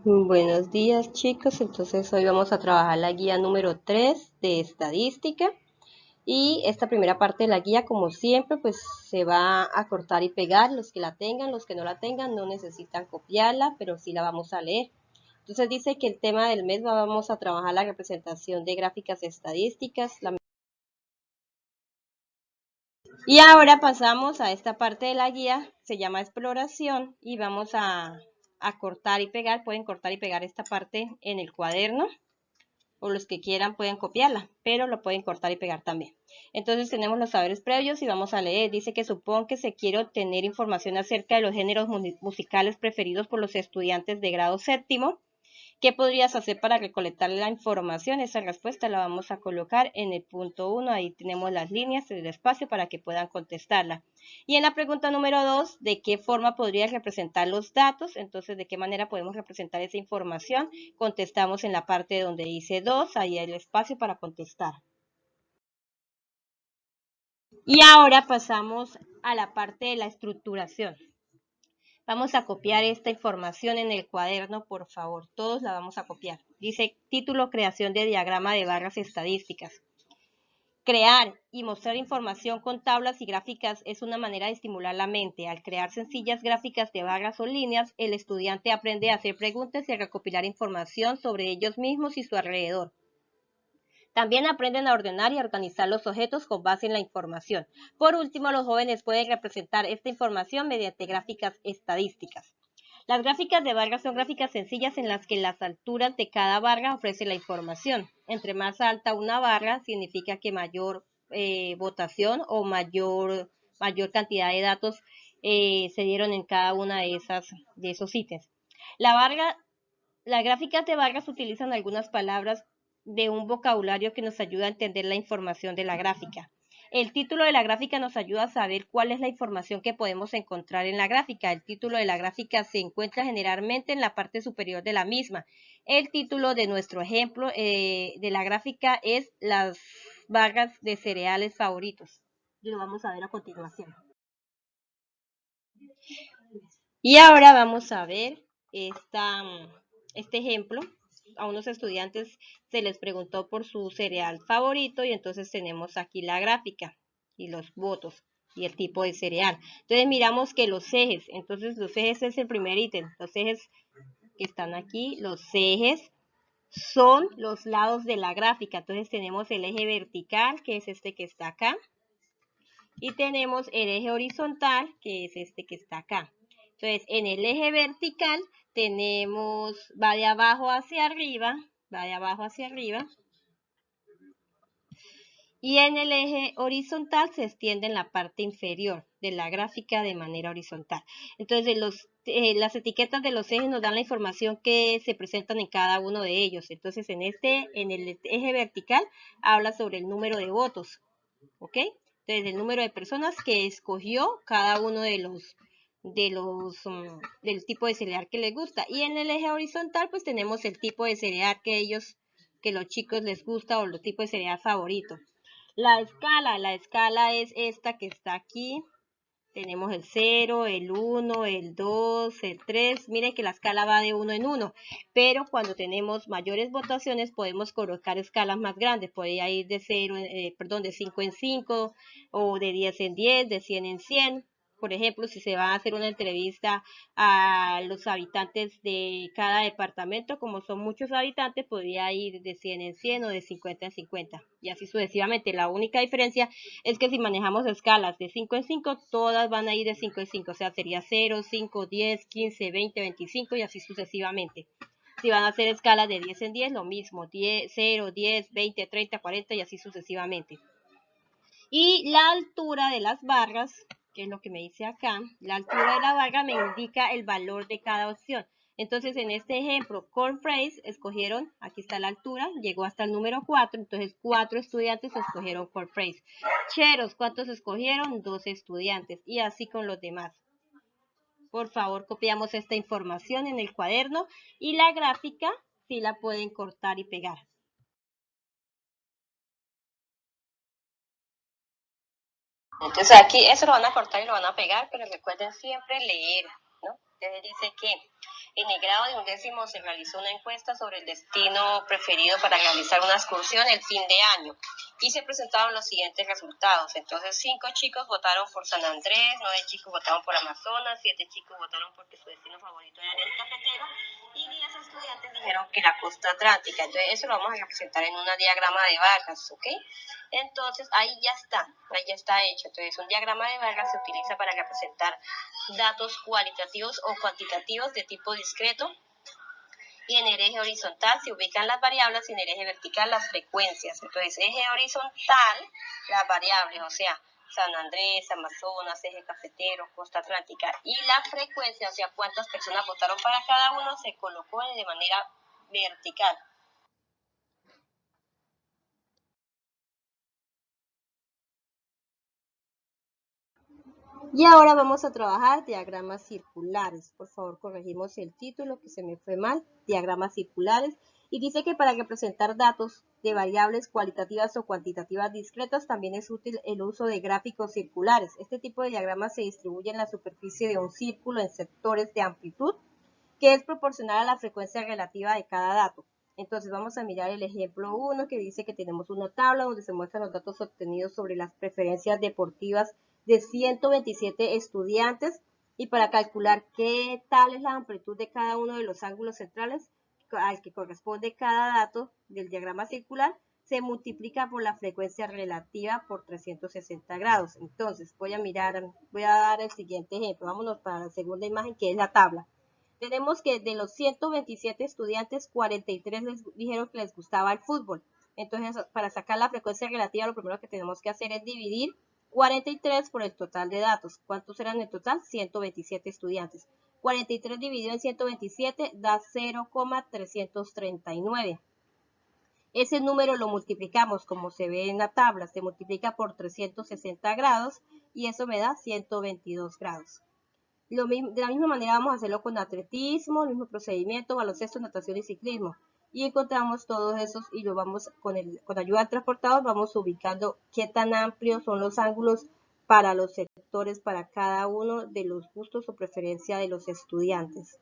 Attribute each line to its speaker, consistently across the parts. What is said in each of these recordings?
Speaker 1: Buenos días chicos, entonces hoy vamos a trabajar la guía número 3 de estadística y esta primera parte de la guía como siempre pues se va a cortar y pegar, los que la tengan, los que no la tengan no necesitan copiarla, pero sí la vamos a leer. Entonces dice que el tema del mes vamos a trabajar la representación de gráficas estadísticas. Y ahora pasamos a esta parte de la guía, se llama exploración y vamos a cortar y pegar, pueden cortar y pegar esta parte en el cuaderno o los que quieran pueden copiarla, pero lo pueden cortar y pegar también. Entonces tenemos los saberes previos y vamos a leer. Dice que supone que se quiere obtener información acerca de los géneros musicales preferidos por los estudiantes de grado séptimo. ¿Qué podrías hacer para recolectar la información? Esa respuesta la vamos a colocar en el punto 1. Ahí tenemos las líneas del espacio para que puedan contestarla. Y en la pregunta número 2, ¿de qué forma podrías representar los datos? Entonces, ¿de qué manera podemos representar esa información? Contestamos en la parte donde dice 2, ahí hay el espacio para contestar. Y ahora pasamos a la parte de la estructuración. Vamos a copiar esta información en el cuaderno, por favor. Todos la vamos a copiar. Dice título, creación de diagrama de barras estadísticas. Crear y mostrar información con tablas y gráficas es una manera de estimular la mente. Al crear sencillas gráficas de barras o líneas, el estudiante aprende a hacer preguntas y a recopilar información sobre ellos mismos y su alrededor. También aprenden a ordenar y a organizar los objetos con base en la información. Por último, los jóvenes pueden representar esta información mediante gráficas estadísticas. Las gráficas de barras son gráficas sencillas en las que las alturas de cada barra ofrecen la información. Entre más alta una barra, significa que mayor votación o mayor cantidad de datos se dieron en cada una de esos ítems. Las gráficas de barras utilizan algunas palabras de un vocabulario que nos ayuda a entender la información de la gráfica. El título de la gráfica nos ayuda a saber cuál es la información que podemos encontrar en la gráfica. El título de la gráfica se encuentra generalmente en la parte superior de la misma. El título de nuestro ejemplo de la gráfica es las barras de cereales favoritos. Y lo vamos a ver a continuación. Y ahora vamos a ver este ejemplo. A unos estudiantes se les preguntó por su cereal favorito y entonces tenemos aquí la gráfica y los votos y el tipo de cereal. Entonces miramos que los ejes, entonces los ejes es el primer ítem. Los ejes que están aquí, los ejes son los lados de la gráfica. Entonces tenemos el eje vertical, que es este que está acá, y tenemos el eje horizontal, que es este que está acá. Entonces, en el eje vertical tenemos, va de abajo hacia arriba, y en el eje horizontal se extiende en la parte inferior de la gráfica de manera horizontal. Entonces, las etiquetas de los ejes nos dan la información que se presentan en cada uno de ellos. Entonces, en el eje vertical habla sobre el número de votos, ¿ok? Entonces, el número de personas que escogió cada uno del tipo de cereal que les gusta. Y en el eje horizontal, pues tenemos el tipo de cereal que los chicos les gusta o los tipos de cereal favorito. La escala es esta que está aquí. Tenemos el 0, el 1, el 2, el 3. Miren que la escala va de 1 en 1. Pero cuando tenemos mayores votaciones podemos colocar escalas más grandes. Podría ir de 5 en 5 o de 10 en 10, de 100 en 100. Por ejemplo, si se va a hacer una entrevista a los habitantes de cada departamento, como son muchos habitantes, podría ir de 100 en 100 o de 50 en 50. Y así sucesivamente. La única diferencia es que si manejamos escalas de 5 en 5, todas van a ir de 5 en 5, o sea, sería 0, 5, 10, 15, 20, 25 y así sucesivamente. Si van a hacer escalas de 10 en 10, lo mismo, 10, 0, 10, 20, 30, 40 y así sucesivamente. Y la altura de las barras, que es lo que me dice acá, la altura de la barra me indica el valor de cada opción. Entonces, en este ejemplo, cornflakes escogieron, aquí está la altura, llegó hasta el número 4, entonces 4 estudiantes escogieron cornflakes. Cheros, ¿cuántos escogieron? 2 estudiantes, y así con los demás. Por favor, copiamos esta información en el cuaderno y la gráfica sí la pueden cortar y pegar. Entonces aquí eso lo van a cortar y lo van a pegar, pero recuerden siempre leer, ¿no? Entonces dice que en el grado de 11º se realizó una encuesta sobre el destino preferido para realizar una excursión el fin de año y se presentaron los siguientes resultados. Entonces 5 chicos votaron por San Andrés, 9 chicos votaron por Amazonas, 7 chicos votaron porque su destino favorito era el cafetero y 10 estudiantes dijeron que la costa atlántica. Entonces eso lo vamos a representar en un diagrama de barras, ¿ok? Entonces ahí ya está hecho. Entonces un diagrama de barras se utiliza para representar datos cualitativos o cuantitativos de tipo discreto, y en el eje horizontal se ubican las variables y en el eje vertical las frecuencias. Entonces eje horizontal las variables, o sea, San Andrés, Amazonas, eje cafetero, costa atlántica, y la frecuencia, o sea, cuántas personas votaron para cada uno, se colocó de manera vertical. Y ahora vamos a trabajar diagramas circulares. Por favor, corregimos el título que se me fue mal, diagramas circulares. Y dice que para representar datos de variables cualitativas o cuantitativas discretas también es útil el uso de gráficos circulares. Este tipo de diagramas se distribuye en la superficie de un círculo en sectores de amplitud que es proporcional a la frecuencia relativa de cada dato. Entonces vamos a mirar el ejemplo 1 que dice que tenemos una tabla donde se muestran los datos obtenidos sobre las preferencias deportivas de 127 estudiantes y para calcular qué tal es la amplitud de cada uno de los ángulos centrales al que corresponde cada dato del diagrama circular, se multiplica por la frecuencia relativa por 360 grados. Entonces voy a dar el siguiente ejemplo. Vámonos para la segunda imagen que es la tabla. Tenemos que de los 127 estudiantes, 43 les dijeron que les gustaba el fútbol. Entonces, para sacar la frecuencia relativa, lo primero que tenemos que hacer es dividir 43 por el total de datos. ¿Cuántos eran en total? 127 estudiantes. 43 dividido en 127 da 0,339. Ese número lo multiplicamos, como se ve en la tabla, se multiplica por 360 grados y eso me da 122 grados. De la misma manera vamos a hacerlo con atletismo, el mismo procedimiento, baloncesto, natación y ciclismo. Y encontramos todos esos y lo vamos con ayuda del transportador, vamos ubicando qué tan amplios son los ángulos para los sectores, para cada uno de los gustos o preferencia de los estudiantes.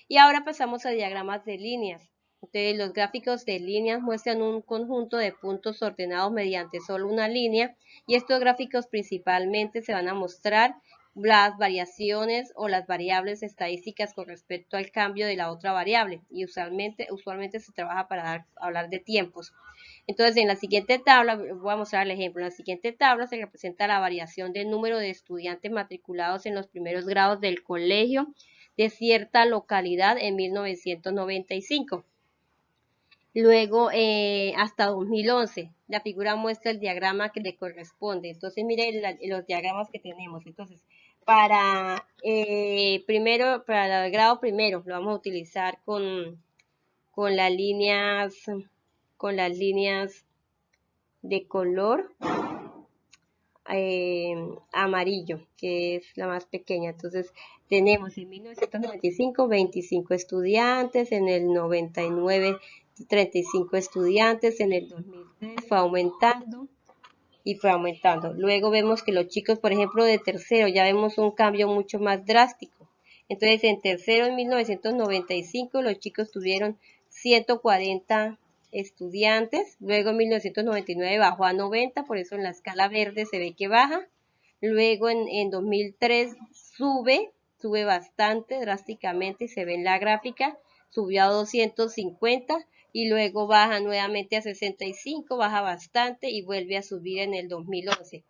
Speaker 1: Y ahora pasamos a diagramas de líneas. Entonces, los gráficos de líneas muestran un conjunto de puntos ordenados mediante solo una línea y estos gráficos principalmente se van a mostrar las variaciones o las variables estadísticas con respecto al cambio de la otra variable y usualmente se trabaja para hablar de tiempos. Entonces, en la siguiente tabla, voy a mostrar el ejemplo, en la siguiente tabla se representa la variación del número de estudiantes matriculados en los primeros grados del colegio de cierta localidad en 1995. Luego, hasta 2011, la figura muestra el diagrama que le corresponde. Entonces, miren los diagramas que tenemos. Entonces, para el grado primero, lo vamos a utilizar con las líneas de color amarillo, que es la más pequeña. Entonces, tenemos en 1995 25 estudiantes, en el 99 35 estudiantes, en el 2003 fue aumentando y fue aumentando. Luego vemos que los chicos, por ejemplo, de tercero, ya vemos un cambio mucho más drástico. Entonces, en tercero, en 1995, los chicos tuvieron 140 estudiantes. Luego, en 1999 bajó a 90, por eso en la escala verde se ve que baja. Luego, en 2003 sube bastante drásticamente y se ve en la gráfica, subió a 250 y luego baja nuevamente a 65, baja bastante y vuelve a subir en el 2011.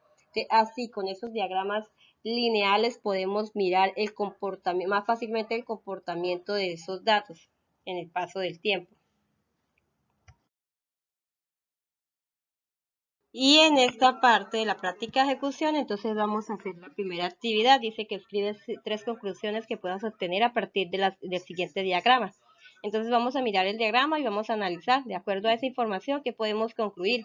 Speaker 1: Así, con esos diagramas lineales podemos mirar el comportamiento, más fácilmente el comportamiento de esos datos en el paso del tiempo. Y en esta parte de la práctica de ejecución, entonces vamos a hacer la primera actividad. Dice que escribes 3 conclusiones que puedas obtener a partir del siguiente diagrama. Entonces vamos a mirar el diagrama y vamos a analizar, de acuerdo a esa información, que podemos concluir.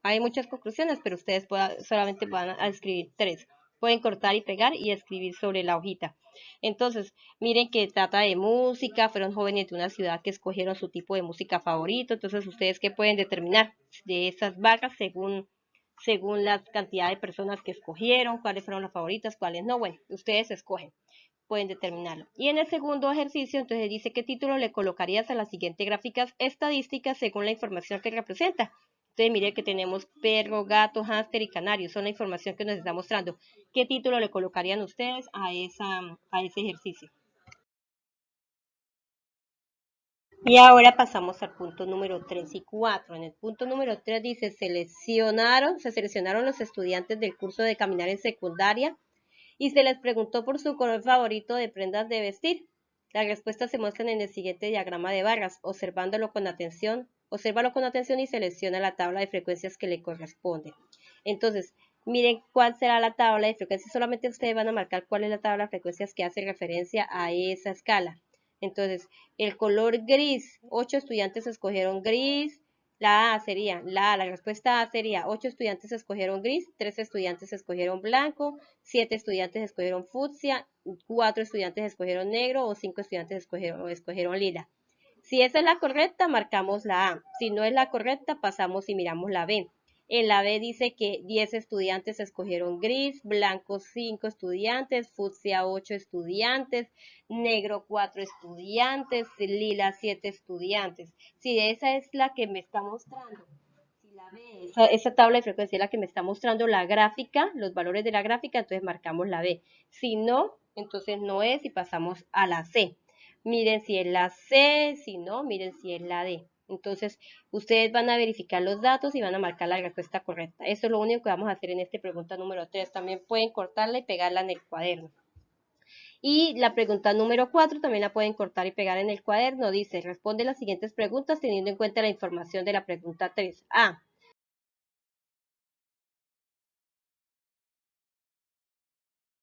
Speaker 1: Hay muchas conclusiones, pero ustedes solamente van a escribir 3. Pueden cortar y pegar y escribir sobre la hojita. Entonces, miren que trata de música, fueron jóvenes de una ciudad que escogieron su tipo de música favorito. Entonces, ¿ustedes qué pueden determinar de esas barras según según la cantidad de personas que escogieron, cuáles fueron las favoritas, cuáles no. Bueno, ustedes escogen, pueden determinarlo. Y en el segundo ejercicio, entonces dice qué título le colocarías a las siguientes gráficas estadísticas según la información que representa. Entonces mire que tenemos perro, gato, hámster y canario, son la información que nos está mostrando. ¿Qué título le colocarían ustedes a ese ejercicio? Y ahora pasamos al punto número 3 y 4. En el punto número 3 dice, se seleccionaron los estudiantes del curso de caminar en secundaria y se les preguntó por su color favorito de prendas de vestir. Las respuestas se muestran en el siguiente diagrama de barras. Obsérvalo con atención y selecciona la tabla de frecuencias que le corresponde. Entonces, miren cuál será la tabla de frecuencias. Solamente ustedes van a marcar cuál es la tabla de frecuencias que hace referencia a esa escala. Entonces, el color gris, 8 estudiantes escogieron gris. La respuesta A sería 8 estudiantes escogieron gris, 3 estudiantes escogieron blanco, 7 estudiantes escogieron fucsia, 4 estudiantes escogieron negro o 5 estudiantes escogieron lila. Si esa es la correcta, marcamos la A. Si no es la correcta, pasamos y miramos la B. En la B dice que 10 estudiantes escogieron gris, blanco 5 estudiantes, fucsia 8 estudiantes, negro 4 estudiantes, lila 7 estudiantes. Si esa es la que me está mostrando, si la B, esa tabla de frecuencia es la que me está mostrando la gráfica, los valores de la gráfica, entonces marcamos la B. Si no, entonces no es y pasamos a la C. Miren si es la C, si no, miren si es la D. Entonces, ustedes van a verificar los datos y van a marcar la respuesta correcta. Eso es lo único que vamos a hacer en esta pregunta número 3. También pueden cortarla y pegarla en el cuaderno. Y la pregunta número 4 también la pueden cortar y pegar en el cuaderno. Dice, responde las siguientes preguntas teniendo en cuenta la información de la pregunta 3. A.